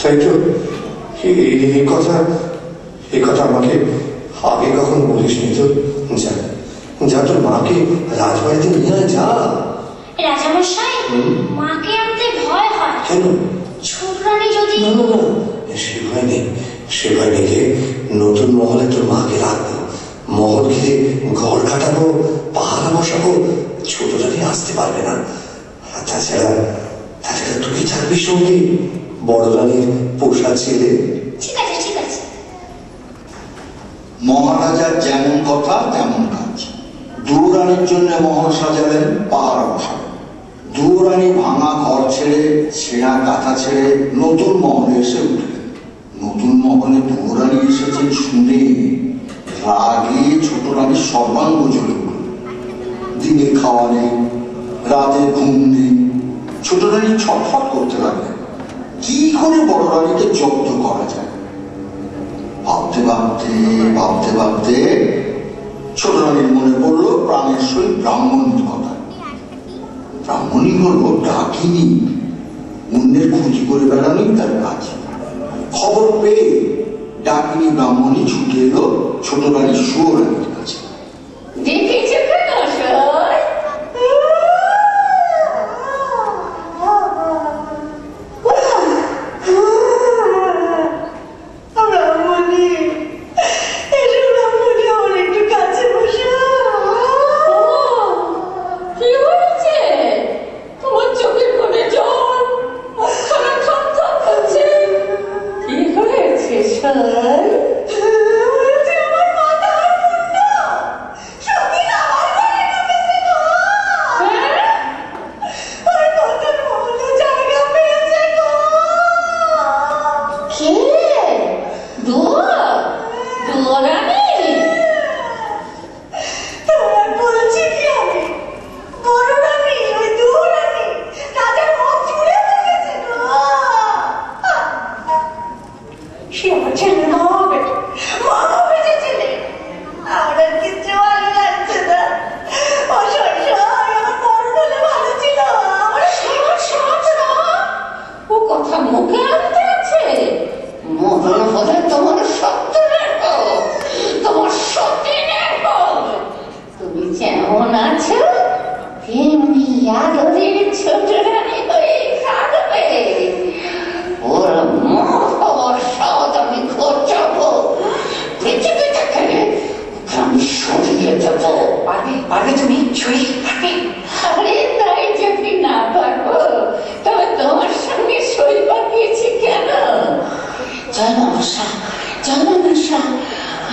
তাই তো, এই কথা আমাকে আগে কখন বলিসনি তো। যা যা, তোর মাকে রাজবাড়িতে নিয়ে আয়, যা। রাজামশাই, মাকে আনতে ভয় হয়। কেন? ছোট রানী যদি... না না না, সে ভয় নেই, সে ভয় নেই রে। নতুন মহলে তোর মাকে রাখবো, মহল ঘিরে ঘর কাটাবো, পাহারা বসাবো, ছোট রানী আসতে পারবে না। তাছাড়া তুই থাকবি সঙ্গে, বড় রানীর পোষা ছেলে। ঠিক আছে ঠিক আছে। মহারাজার যেমন কথা তেমন কাজ। দুরানির জন্য মহল সাজালেন, পাহারা বসালেন। দুরানি ভাঙা ঘর ছেড়ে, ছেঁড়া কাঁথা ছেড়ে নতুন মহলে এসে উঠলেন। নতুন মহলে দুরানি এসেছেন শুনে রাগে ছোট রানীর সর্বাঙ্গ জ্বলে উঠল। দিনে খাওয়া নেই, রাতে ঘুম নেই। ছোট রানী ছটফট করতে লাগলেন, কি করে বড় রানীকে জব্দ করা যায়। ভাবতে ভাবতে ছোট রানীর মনে পড়ল প্রাণের সহিত ব্রাহ্মণীর কথা। ব্রাহ্মণী হলো ডাকিনী, অন্যের ক্ষতি করে বেড়ানোই তার কাজ। খবর পেয়ে ডাকিনী ব্রাহ্মণী ছুটে এলো ছোট রানীর সুয় রানীর কাছে।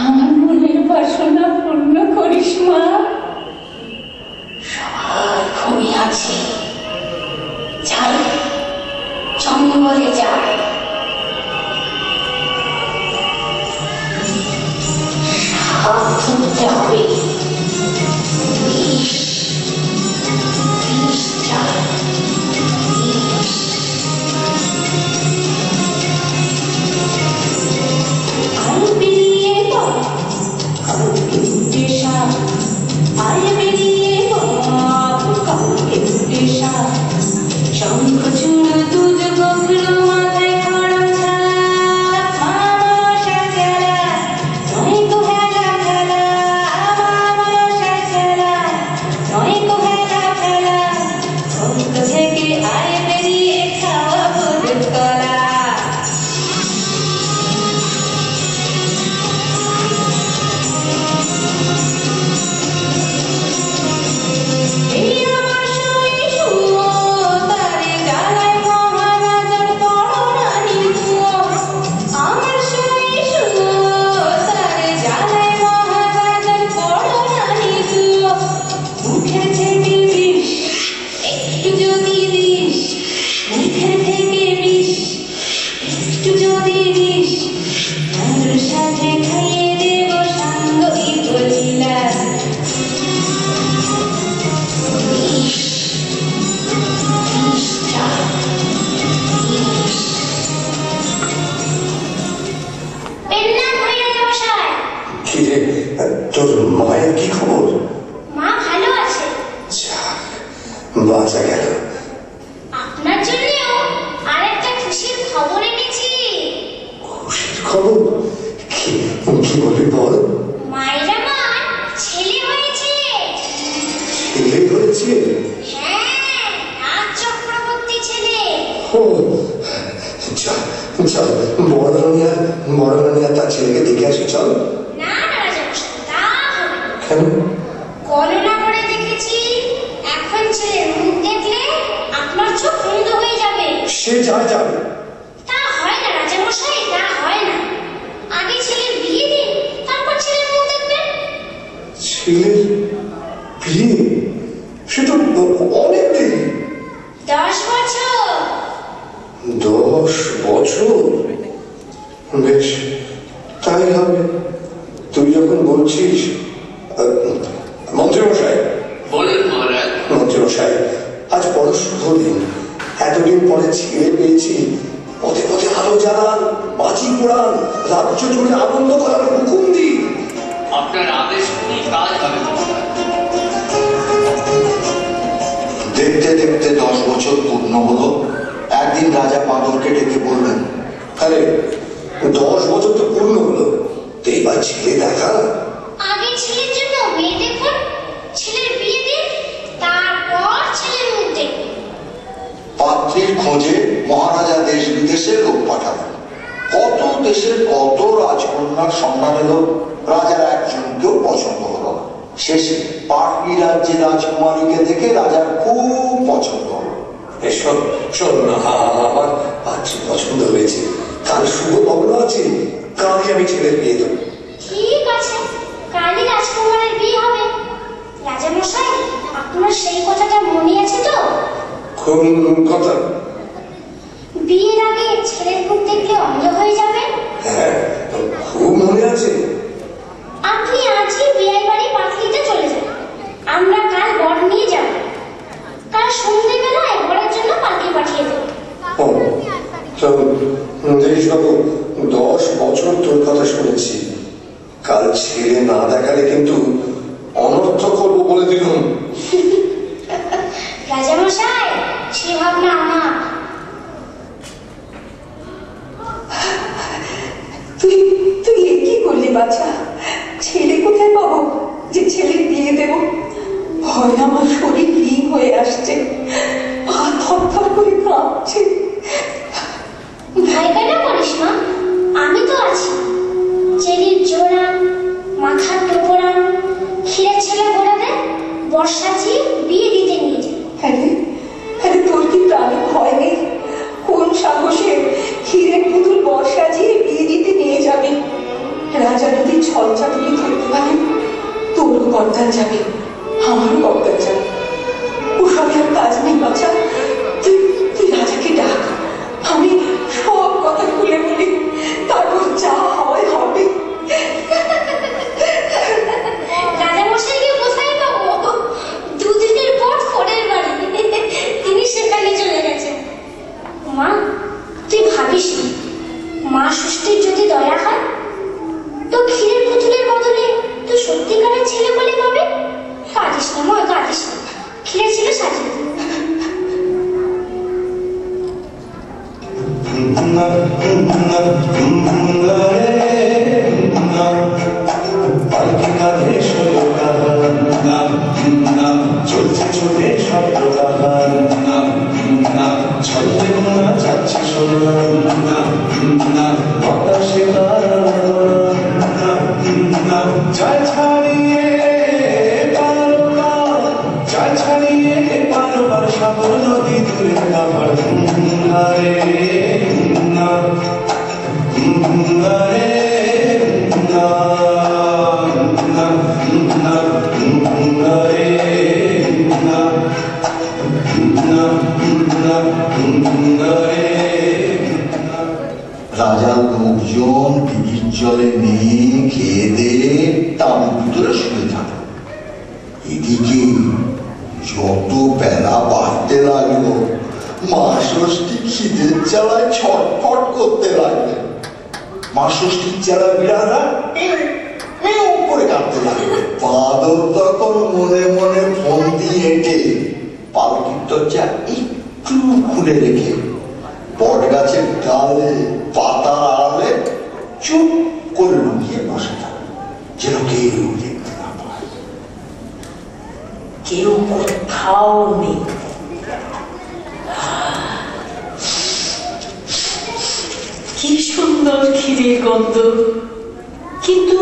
আমার মনের বাসনা পূর্ণ করিস মা। সবাই ঘুমিয়ে আছে, যাই জঙ্গলে যাই। ধরতে হবে, তোর মায়ের কি খবর? মা ভালো আছে। বাঁচা গেল। আপনার জন্যও আরেকটা খুশির খবর এনেছি। খবর? কি বলবি বল। মায়ের আমার ছেলে হয়েছে। ছেলে হয়েছে? হ্যাঁ, রাজ চক্রবর্তী ছেলে। ও চল চল, বড় রানী আর তার ছেলেকে দেখে আসি, চল। না না রাজামশাই, তা হবে না। কেন? গণনা করে দেখেছি, এখন ছেলের মুখ দেখলে আপনার চোখ বন্ধ হয়ে যাবে। সে যা যাবে। তা হয় না রাজামশাই, তা হয় না। আগে ছেলের বিয়ে দিন, তারপর ছেলের মুখ দেখবেন। ছেলের বিয়ে? সে তো অনেক দেরি। 10 বছর। 10 বছর? বেশ, তাই হবে। তুই যখন বলছিস। মন্ত্রীমশাই। বলেন মহারাজ। মন্ত্রীমশাই, আজ বড় শুভ দিন। এতদিন পরে ছেলে পেয়েছি। পথে পথে আলো জ্বালান, বাজি পোড়ান, রাজ্য জুড়ে আনন্দ করার হুকুম দিন। আপনার আদেশ কি কাজ হবে মহারাজ? দেখতে দেখতে 10 বছর পূর্ণ হলো। একদিন রাজা বাঁদরকে ডেকে বললেন, আরে 10 বছর তো পূর্ণ হলো, তো এবার ছেলে দেখা। আগে ছেলের জন্য মেয়ে দেখুন, ছেলের বিয়ে দিন, তারপর ছেলের মুখ দেখুন। পাত্রীর খোঁজে মহারাজা দেশ বিদেশে লোক পাঠালেন। কত দেশের কত রাজকন্যার সন্ধান এলো, রাজার একজনকেও পছন্দ হলো না। শেষে পাটলি রাজ্যের রাজকুমারীকে দেখে রাজার খুব পছন্দ হলো। শোন না, আমার পাত্রী পছন্দ হয়েছে। কাল শুভ লগ্ন আছে, কালই আমি ছেলের বিয়ে দেবো। ঠিক আছে, কালই রাজকুমারের বিয়ে হবে। রাজামশাই, আপনার সেই কথাটা মনে আছে তো? কোন কথা? বিয়ের আগে ছেলের মুখ দেখলে অন্ধ হয়ে যাবে। হ্যাঁ, খুব মনে আছে। আপনি আজই বিয়ে বাড়ি পাটলিতে চলে যান, আমরা কাল বর নিয়ে যাব। কাল সন্ধ্যেবেলায় বরের জন্য পালকি পাঠিয়ে দেব। ও, তো দেখিস বাবু, 10 বছর তোর কথা শুনেছি। কাল ছেলে না দেখালে কিন্তু অনর্থ করবো বলে দিলাম। রাজামশাই, সে ভাবনা আমার। তুই কি করলি বাচ্চা? ছেলে কোথায় পাবো যে ছেলের বিয়ে দেব? ভয় আমার শরীর রিং হয়ে আসছে, পা থরথর করে কাঁপছে। ভয় কেন করিস মা, আমি তো আছি। চেরির জোড়া, মাথার টোপরা, ক্ষীরের ছেলে গোড়াদের বর্ষাজি বিয়ে দিতে নিয়ে যায়। হ্যাঁ, তোর কি প্রাণে ভয় নেই? কোন সাহসে ক্ষীরের পুতুল বর্ষা দিয়ে বিয়ে দিতে নিয়ে যাবে? রাজা যদি ছলচাতুরি ধরতে পারে, তোরও গর্দান যাবে, আমারও গর্দান যাবে। ওসব আর কাজ নেই বাচ্চা। তুই রাজাকে ডাক, আমি সব কথা খুলে বলি, তারপর যা হয় হবে। রাজামশাইকে কোথায় পাবো? 2 দিনের পর ফোনের বাড়ি, তিনি সেখানে চলে গেছেন। মা, তুই ভাবিস না, মা ষষ্ঠীর যদি দয়া হয় তো ক্ষীরের পুতুলের বদলে তুই সত্যিকারের ছেলে বলে পাবে। কাঁদিস না মা, কাঁদিস না, ক্ষীরের ছেলে সাজিয়ে দিই। চলছে চলে শব্দ যাচ্ছে বাতাসে চায় ছাড়িয়ে পারবার সাগর নদী দূরে আমার রাজার লোকজন টিভির জলে নিয়ে খেয়ে দিয়ে তাঁবুর ভিতরে শুয়ে থাকে। এদিকে যত বেলা বাড়তে লাগলো, মা ষষ্ঠী খিদের জ্বালায় ছটফট করতে লাগলো। মা ষষ্ঠীর জ্বালা বিড়ালরা করে কাঁদতে লাগলো। বাদর তখন মনে মনে ফোন দিয়ে হেঁটে পালকির দরজা একটু খুলে রেখে বট গাছের ডালে পাতার আড়ালে চুপ করে লুকিয়ে বসে থাকে, যেন কেউ দেখতে না পায়। কেউ কোথাও নেই। কি সুন্দর ক্ষীরের গন্ধ, কিন্তু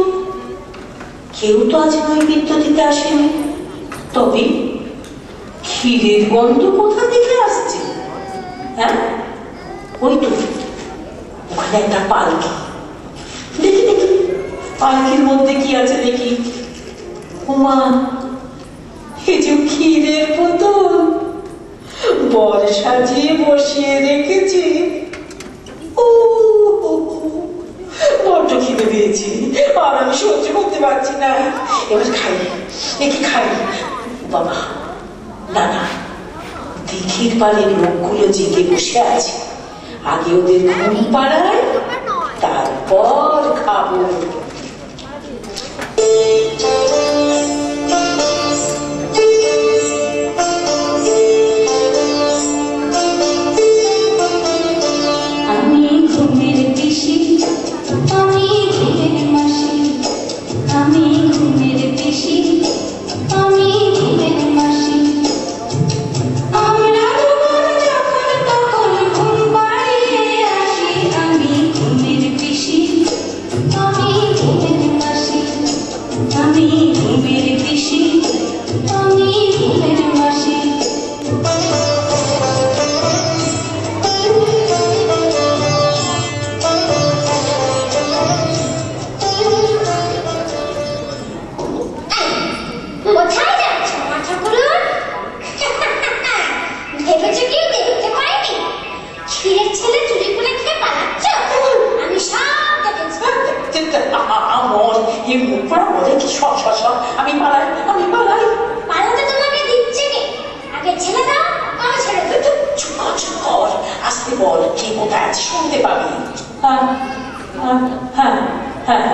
কেউ তো আজ নৈবেদ্য দিতে আসেনি। তবে ক্ষীরের গন্ধ কোথা থেকে আসছে? হ্যাঁ, ওই তো ওখানে একটা পালকি। দেখি দেখি পালকির মধ্যে কি আছে দেখি। ওমা, এই যে ক্ষীরের বোতল বর সাজিয়ে বসিয়ে রেখেছি। ও বড্ড খিদে পেয়েছি, আর আমি সহ্য করতে পারছি না। এবার খাই, দেখি খাই। বাবা, না না, দিঘির পাড়ের লোকগুলো জেগে বসে আছে, আগে ওদের ঘুম পাড়ায়, তারপর খাবো। আমি পালাই, আমি পালাই। পালাতে তোমাকে দিচ্ছে কে? আগে ছেলে দাও, আমি ছেড়ে দেবো। চুপ কর, চুপ কর, আসতে বল, কে কোথায় আছে শুনতে পাবি। হ্যাঁ হ্যাঁ হ্যাঁ হ্যাঁ,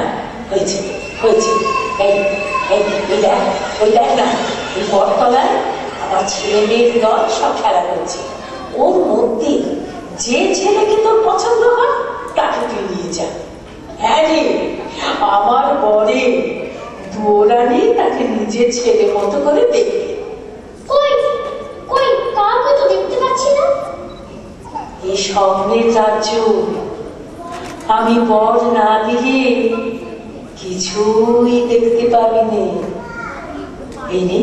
হয়েছে হয়েছে। এই এই দেখ, ওই দেখ না, এই বটতলায় আমার ছেলে মেয়ের দল সব খেলা করছে। ওর মধ্যে যে ছেলেকে তোর পছন্দ হয় তাকে তুই নিয়ে যা। হ্যাঁ রে, আমার বরে দৌড়ানি তাকে নিজের ছেলে মতো করে দেখবে। কই কই, কাউকে তো দেখতে পাচ্ছি না। এই স্বপ্নের রাজ্য, আমি বর না দিলে কিছুই দেখতে পাবি নে। এনে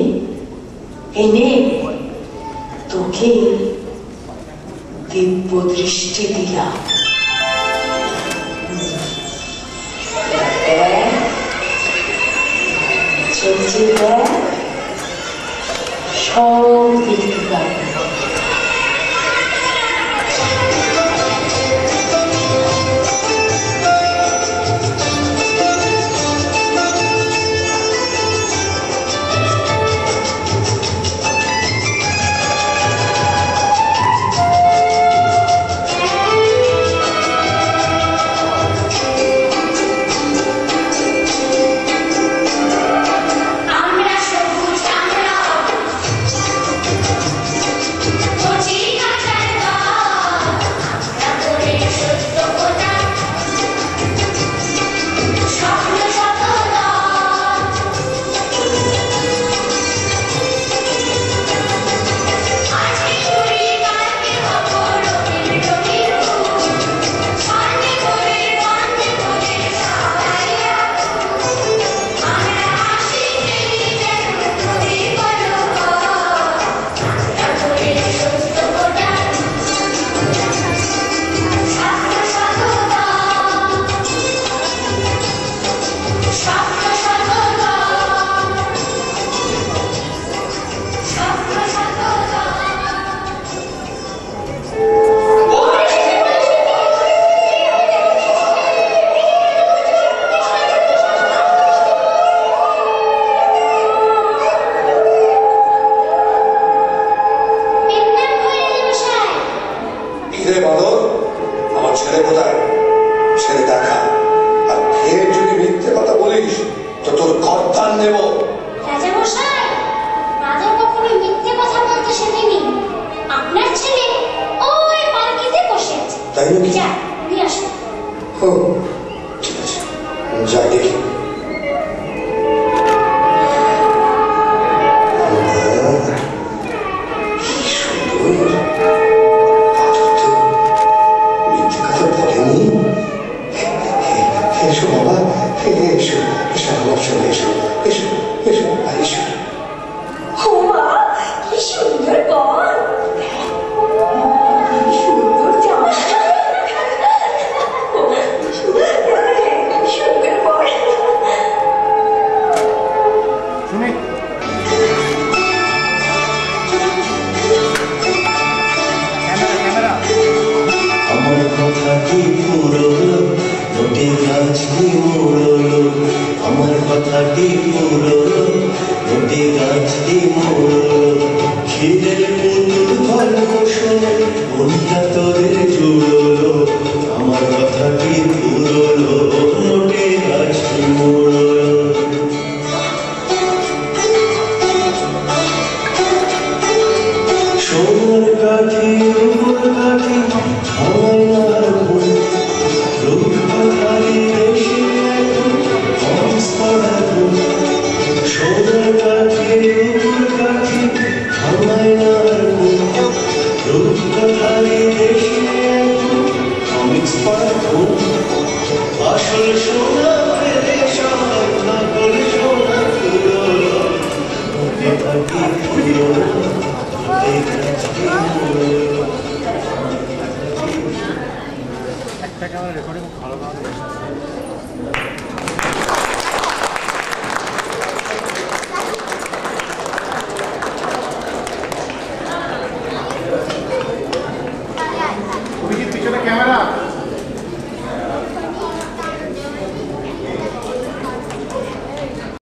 এনে তোকে দিব্য দৃষ্টি দিলাম। চলছে দেখ, সব দেখতে পাবি। তাই নাকি? যা নিয়ে আসো। ও ঠিক আছে। ধূপ আসল সোনা ফেলে সব নকল সোনা পুরো এটা কি পুরো এটা কি পুরো একটা ক্যামেরা রেকর্ডিং ভালো না